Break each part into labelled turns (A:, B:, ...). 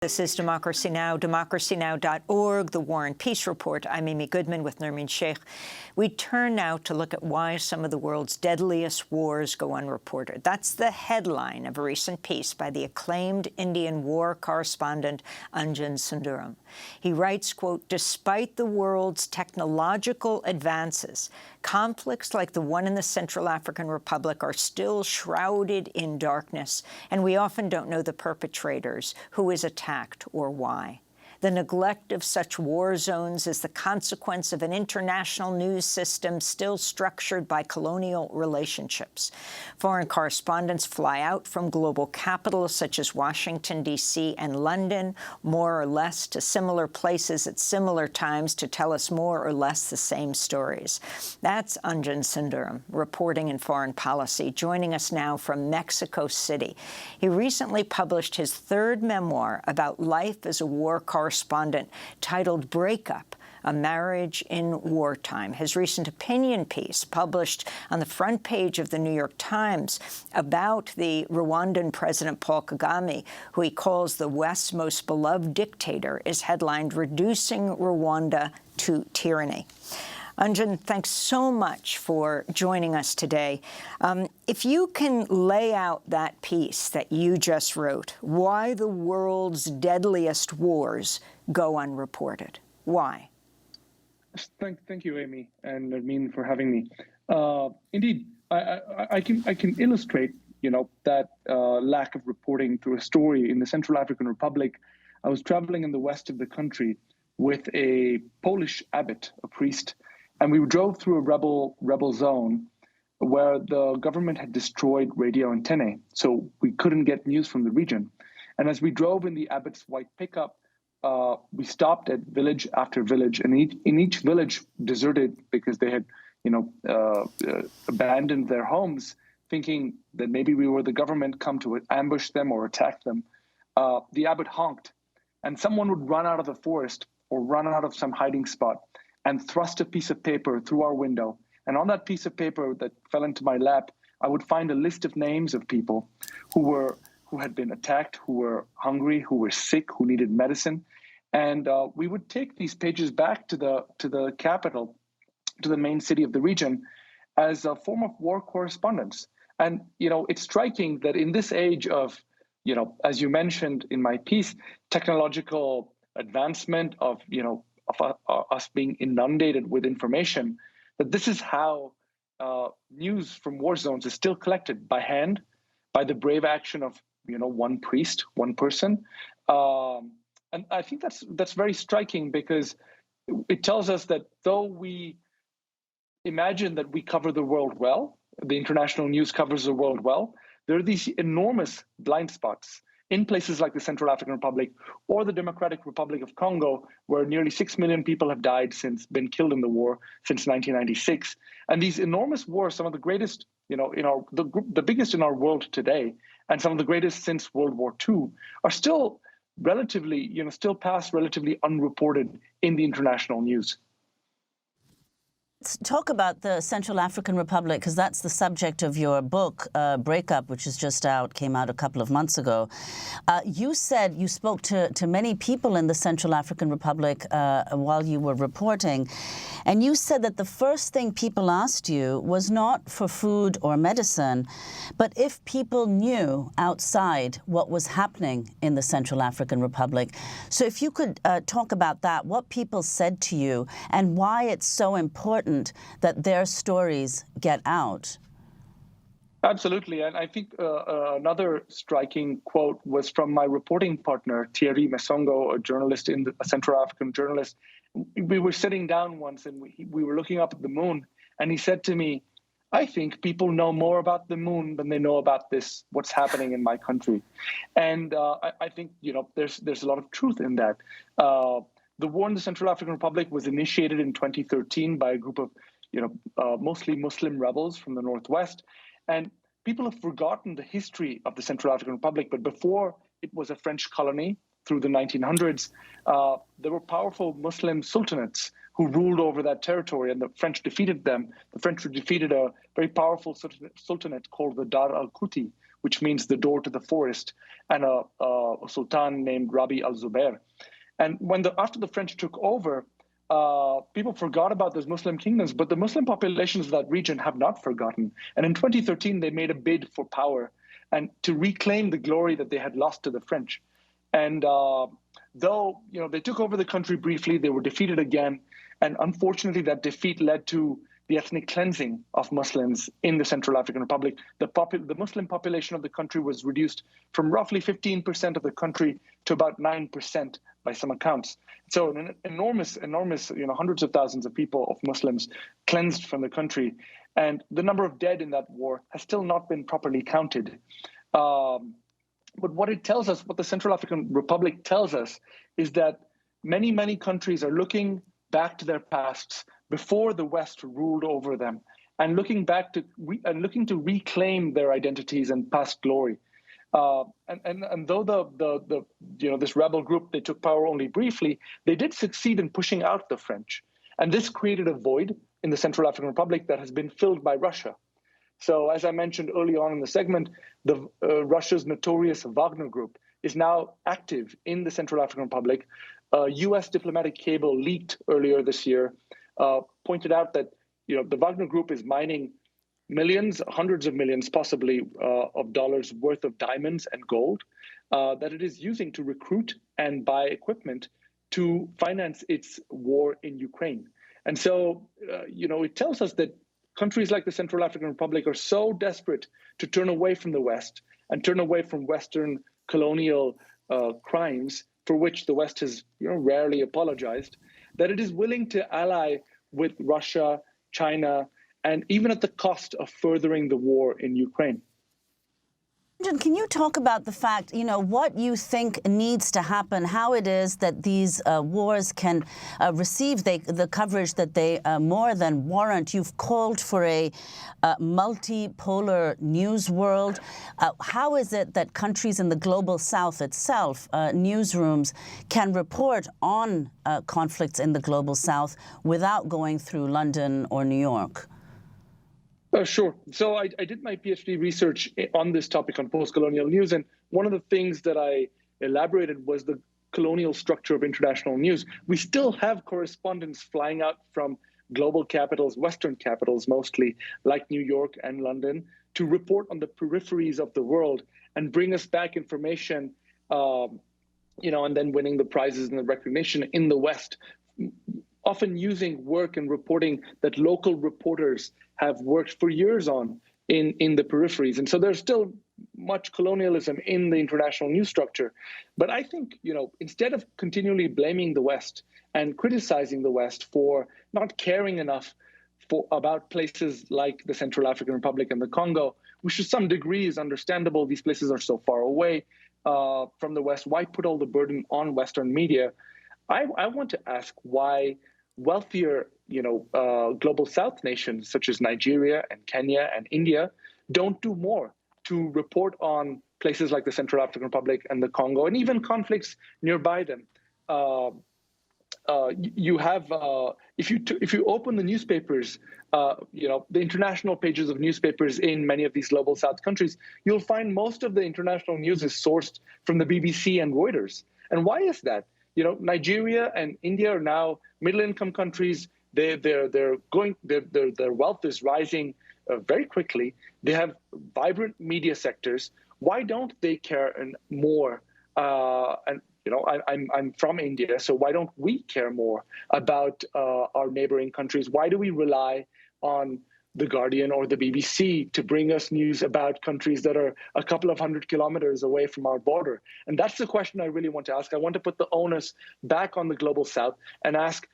A: This is Democracy Now!, democracynow.org, the War and Peace Report. I'm Amy Goodman with Nermeen Sheikh. We turn now to look at why some of the world's deadliest wars go unreported. That's the headline of a recent piece by the acclaimed Indian war correspondent Anjan Sundaram. He writes, quote, "Despite the world's technological advances, conflicts like the one in the Central African Republic are still shrouded in darkness, and we often don't know the perpetrators, who is attacked, or why. The neglect of such war zones is the consequence of an international news system still structured by colonial relationships. Foreign correspondents fly out from global capitals such as Washington, D.C. and London, more or less to similar places at similar times to tell us more or less the same stories." That's Anjan Sundaram, reporting in foreign policy, joining us now from Mexico City. He recently published his third memoir about life as a war correspondent titled Breakup, A Marriage in Wartime. His recent opinion piece, published on the front page of the New York Times about the Rwandan President Paul Kagame, who he calls the West's most beloved dictator, is headlined "Reducing Rwanda to Tyranny." Anjan, thanks so much for joining us today. If you can lay out that piece that you just wrote, why the world's deadliest wars go unreported. Why?
B: Thank you, Amy, and Nermeen for having me. Indeed, I can illustrate, that lack of reporting through a story in the Central African Republic. I was traveling in the west of the country with a Polish abbot, a priest, and we drove through a rebel zone where the government had destroyed radio antennae, so we couldn't get news from the region. And as we drove in the abbot's white pickup, we stopped at village after village, and in each village deserted because they had, abandoned their homes, thinking that maybe we were the government come to ambush them or attack them. The abbot honked, and someone would run out of the forest or run out of some hiding spot and thrust a piece of paper through our window. And on that piece of paper that fell into my lap, I would find a list of names of people who had been attacked, who were hungry, who were sick, who needed medicine. And we would take these pages back to the capital, to the main city of the region, as a form of war correspondence. And, it's striking that in this age of, as you mentioned in my piece, technological advancement of us being inundated with information, that this is how news from war zones is still collected by hand, by the brave action of one priest, one person. And I think that's very striking, because it tells us that though we imagine that we cover the world well, the international news covers the world well, there are these enormous blind spots in places like the Central African Republic or the Democratic Republic of Congo, where nearly 6 million people have been killed in the war since 1996. And these enormous wars, some of the greatest, the biggest in our world today, and some of the greatest since World War II, are still relatively, still pass relatively unreported in the international news.
C: Let's talk about the Central African Republic, because that's the subject of your book, Breakup, which is just out, came out a couple of months ago. You said you spoke to many people in the Central African Republic while you were reporting, and you said that the first thing people asked you was not for food or medicine, but if people knew outside what was happening in the Central African Republic. So if you could talk about that, what people said to you, and why it's so important that their stories get out.
B: Absolutely. And I think another striking quote was from my reporting partner, Thierry Mesongo, a Central African journalist. We were sitting down once and we were looking up at the moon, and he said to me, "I think people know more about the moon than they know about what's happening in my country." And I think, there's a lot of truth in that. The war in the Central African Republic was initiated in 2013 by a group of, mostly Muslim rebels from the Northwest. And people have forgotten the history of the Central African Republic. But before it was a French colony through the 1900s, there were powerful Muslim sultanates who ruled over that territory, and the French defeated them. The French defeated a very powerful sultanate called the Dar al-Kuti, which means the door to the forest, and a sultan named Rabi al-Zubair. And after the French took over, people forgot about those Muslim kingdoms, but the Muslim populations of that region have not forgotten. And in 2013, they made a bid for power and to reclaim the glory that they had lost to the French. And though they took over the country briefly, they were defeated again. And unfortunately, that defeat led to the ethnic cleansing of Muslims in the Central African Republic. The Muslim population of the country was reduced from roughly 15% of the country to about 9% by some accounts. So an enormous, hundreds of thousands of people, of Muslims, cleansed from the country. And the number of dead in that war has still not been properly counted. But what it tells us, what the Central African Republic tells us, is that many, many countries are looking back to their pasts before the West ruled over them, and looking to reclaim their identities and past glory. And though this rebel group, they took power only briefly, they did succeed in pushing out the French, and this created a void in the Central African Republic that has been filled by Russia. So, as I mentioned early on in the segment, Russia's notorious Wagner Group is now active in the Central African Republic. A U.S. diplomatic cable leaked earlier this year pointed out that the Wagner Group is mining millions, hundreds of millions, possibly of dollars worth of diamonds and gold that it is using to recruit and buy equipment to finance its war in Ukraine. And so, it tells us that countries like the Central African Republic are so desperate to turn away from the West and turn away from Western colonial crimes for which the West has rarely apologized, that it is willing to ally with Russia, China, and even at the cost of furthering the war in Ukraine.
C: Anjan, can you talk about the fact, what you think needs to happen, how it is that these wars can receive the coverage that they more than warrant? You've called for a multipolar news world. How is it that countries in the global south itself, newsrooms, can report on conflicts in the global south without going through London or New York?
B: Sure. So I did my PhD research on this topic on post-colonial news, and one of the things that I elaborated was the colonial structure of international news. We still have correspondents flying out from global capitals, Western capitals mostly, like New York and London, to report on the peripheries of the world and bring us back information, and then winning the prizes and the recognition in the West, often using work and reporting that local reporters have worked for years on in the peripheries. And so there's still much colonialism in the international news structure. But I think, instead of continually blaming the West and criticizing the West for not caring enough about places like the Central African Republic and the Congo, which to some degree is understandable. These places are so far away from the West. Why put all the burden on Western media? I want to ask why wealthier, global South nations such as Nigeria and Kenya and India don't do more to report on places like the Central African Republic and the Congo, and even conflicts nearby them. You have, if you open the newspapers, the international pages of newspapers in many of these global South countries, you'll find most of the international news is sourced from the BBC and Reuters. And why is that? Nigeria and India are now middle-income countries. Their wealth is rising very quickly. They have vibrant media sectors. Why don't they care more? I'm from India, so why don't we care more about our neighboring countries? Why do we rely on The Guardian or the BBC to bring us news about countries that are a couple of 100 kilometers away from our border? And that's the question I really want to ask. I want to put the onus back on the global South and ask,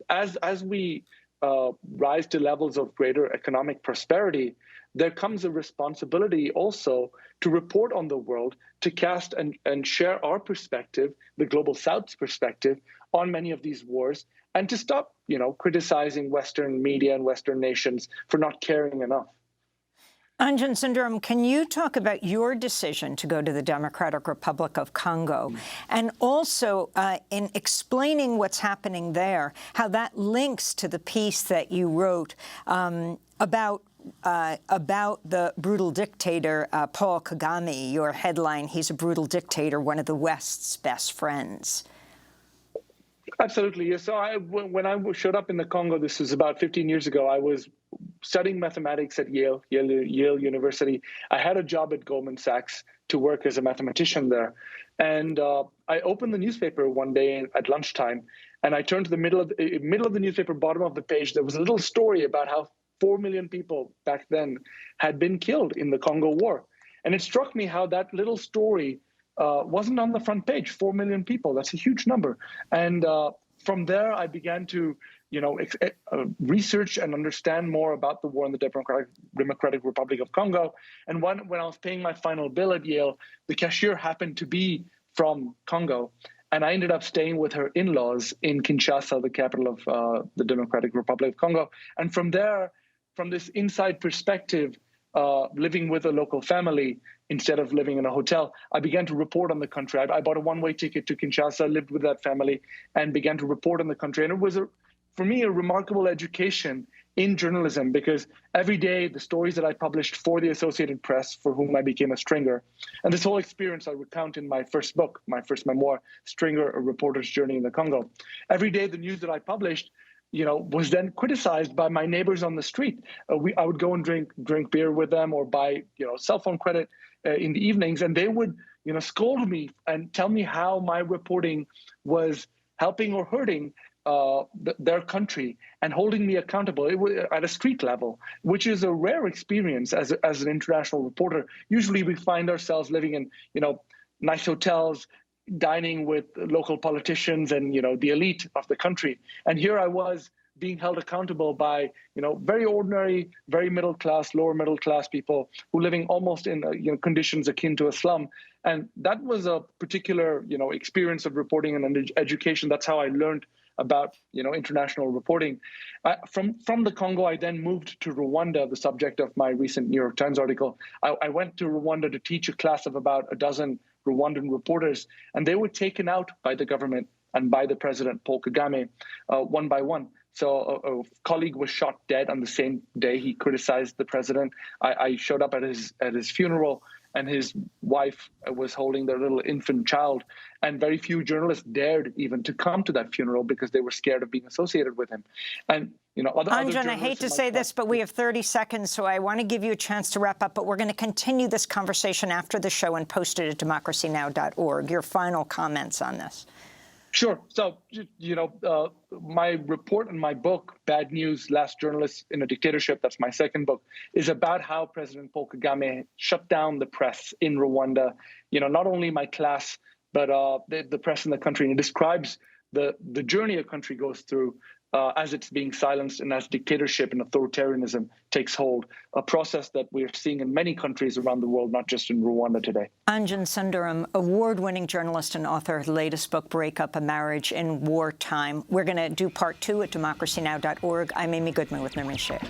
B: as we rise to levels of greater economic prosperity, there comes a responsibility also to report on the world, to cast and share our perspective, the global South's perspective, on many of these wars, and to stop, criticizing Western media and Western nations for not caring enough.
A: Anjan Sundaram, can you talk about your decision to go to the Democratic Republic of Congo, and also in explaining what's happening there, how that links to the piece that you wrote about about the brutal dictator, Paul Kagame. Your headline, he's a brutal dictator, one of the West's best friends.
B: Absolutely. Yes. So when I showed up in the Congo, this was about 15 years ago, I was studying mathematics at Yale University. I had a job at Goldman Sachs to work as a mathematician there. And I opened the newspaper one day at lunchtime, and I turned to the middle of the newspaper, bottom of the page. There was a little story about how 4 million people back then had been killed in the Congo War. And it struck me how that little story wasn't on the front page. 4 million people, that's a huge number. And from there, I began to research and understand more about the war in the Democratic Republic of Congo. And when I was paying my final bill at Yale, the cashier happened to be from Congo. And I ended up staying with her in-laws in Kinshasa, the capital of the Democratic Republic of Congo. And from there, from this inside perspective, living with a local family instead of living in a hotel, I began to report on the country. I bought a one-way ticket to Kinshasa, lived with that family, and began to report on the country. And it was, for me, a remarkable education in journalism, because every day the stories that I published for the Associated Press, for whom I became a stringer, and this whole experience I recount in my first book, my first memoir, Stringer, A Reporter's Journey in the Congo. Every day the news that I published was then criticized by my neighbors on the street. I would go and drink beer with them, or buy, cell phone credit in the evenings, and they would, scold me and tell me how my reporting was helping or hurting their country, and holding me accountable at a street level, which is a rare experience as an international reporter. Usually, we find ourselves living in, nice hotels, dining with local politicians and the elite of the country. And here I was being held accountable by very ordinary, very middle class, lower middle class people who living almost in conditions akin to a slum. And that was a particular experience of reporting and education. That's how I learned about international reporting. From the Congo, I then moved to Rwanda, the subject of my recent New York Times article. I went to Rwanda to teach a class of about a dozen Rwandan reporters, and they were taken out by the government and by the president, Paul Kagame, one by one. So a colleague was shot dead on the same day he criticized the president. I showed up at his funeral, and his wife was holding their little infant child. And very few journalists dared even to come to that funeral because they were scared of being associated with him. And
A: Anjan, I hate to say this, but we have 30 seconds, so I want to give you a chance to wrap up. But we're going to continue this conversation after the show and post it at democracynow.org. Your final comments on this.
B: Sure. So, my report in my book, Bad News, Last Journalist in a Dictatorship, that's my second book, is about how President Paul Kagame shut down the press in Rwanda. Not only my class, but the press in the country. And it describes the journey a country goes through as it's being silenced and as dictatorship and authoritarianism takes hold, a process that we're seeing in many countries around the world, not just in Rwanda today.
A: Anjan Sundaram, award-winning journalist and author of the latest book, Breakup, A Marriage in Wartime. We're going to do part 2 at democracynow.org. I'm Amy Goodman with Nermin Sheikh.